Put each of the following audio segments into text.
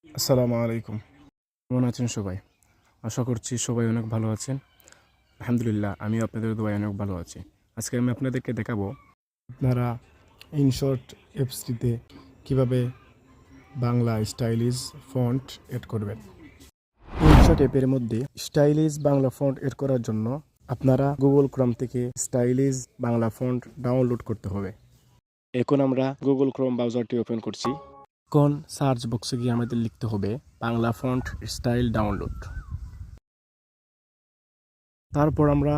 আসসালামু আলাইকুম। কেমন আছেন সবাই? আশা করছি সবাই অনেক ভালো আছেন। আলহামদুলিল্লাহ, আমিও আপনাদের দোয়ায় অনেক ভালো আছি। আজকে আমি আপনাদেরকে দেখাবো আপনারা ইনশর্ট অ্যাপসটিতে কীভাবে বাংলা স্টাইলিশ ফন্ট এড করবেন। ইনশর্ট অ্যাপের মধ্যে স্টাইলিশ বাংলা ফন্ট এড করার জন্য আপনারা গুগল ক্রোম থেকে স্টাইলিশ বাংলা ফন্ট ডাউনলোড করতে হবে। এখন আমরা গুগল ক্রোম ব্রাউজারটি ওপেন করছি। এখন সার্চ বক্সে গিয়ে আমাদের লিখতে হবে বাংলা ফন্ট স্টাইল ডাউনলোড। তারপর আমরা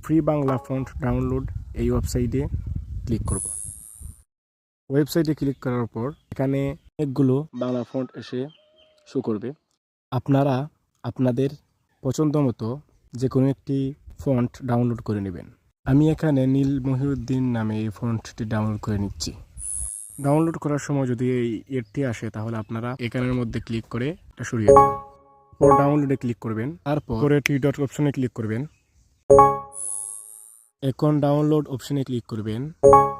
ফ্রি বাংলা ফন্ট ডাউনলোড এই ওয়েবসাইটে ক্লিক করব। ওয়েবসাইটে ক্লিক করার পর এখানে অনেকগুলো বাংলা ফন্ট এসে শো করবে। আপনারা আপনাদের পছন্দ মতো যে কোনো একটি ফন্ট ডাউনলোড করে নেবেন। আমি এখানে নীল মহিউদ্দিন নামে এই ফন্টটি ডাউনলোড করে নিচ্ছি। ডাউনলোড করার সময় যদি এই এডটি আসে তাহলে আপনারা এখানের মধ্যে ক্লিক করে এটা সরিয়ে দেবেন। পর ডাউনলোডে ক্লিক করবেন, তারপর থ্রি ডট অপশনে ক্লিক করবেন। এখন ডাউনলোড অপশনে ক্লিক করবেন।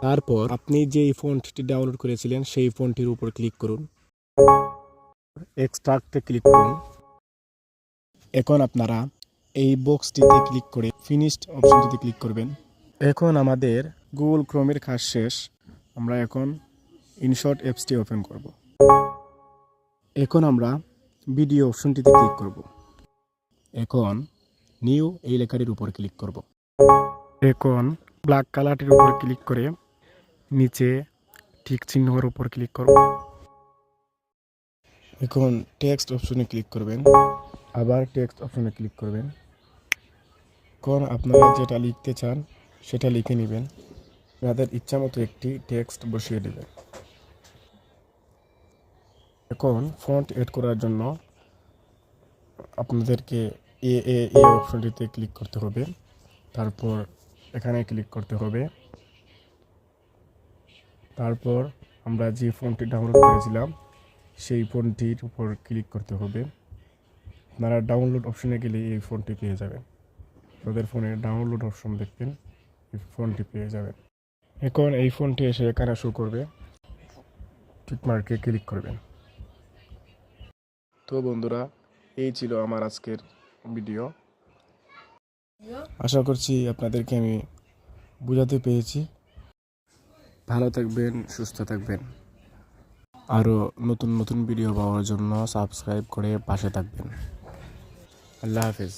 তারপর আপনি যে ফন্টটি ডাউনলোড করেছিলেন সেই ফন্টটির উপর ক্লিক করুন, এক্সট্রাক্টে ক্লিক করুন। এখন আপনারা এই বক্সটিতে ক্লিক করে ফিনিশড অপশনটিতে ক্লিক করবেন। এখন আমাদের গুগল ক্রোমের কাজ শেষ। আমরা এখন ইনশর্ট অ্যাপসটি ওপেন করব। এখন আমরা ভিডিও অপশনটিতে ক্লিক করব। এখন নিউ এই লেখাটির উপর ক্লিক করব। এখন ব্ল্যাক কালারটির উপর ক্লিক করে নিচে টিক চিহ্নের উপর ক্লিক করব। এখন টেক্সট অপশনে ক্লিক করবেন, আবার টেক্সট অপশনে ক্লিক করবেন। এখন আপনারা যেটা লিখতে চান সেটা লিখে নেবেন। আপনাদের ইচ্ছা মতো একটি টেক্সট বসিয়ে দেবেন। এখন ফন্ট এড করার জন্য আপনাদেরকে এই অপশনটিতে ক্লিক করতে হবে, তারপর এখানে ক্লিক করতে হবে। তারপর আমরা যে ফন্টটি ডাউনলোড করেছিলাম সেই ফন্টটির উপর ক্লিক করতে হবে। আপনারা ডাউনলোড অপশনে গেলে এই ফন্টটি পেয়ে যাবেন। আপনাদের ফোনে ডাউনলোড অপশন দেখবেন, এই ফন্টটি পেয়ে যাবেন। এখন এই ফন্টটি এসে এখানে শো করবে, টিকমার্কে ক্লিক করবেন। তো বন্ধুরা, এই ছিল আমার আজকের ভিডিও। আশা করছি আপনাদেরকে আমি বোঝাতে পেরেছি। ভালো থাকবেন, সুস্থ থাকবেন। আরও নতুন নতুন ভিডিও পাওয়ার জন্য সাবস্ক্রাইব করে পাশে থাকবেন। আল্লাহ হাফেজ।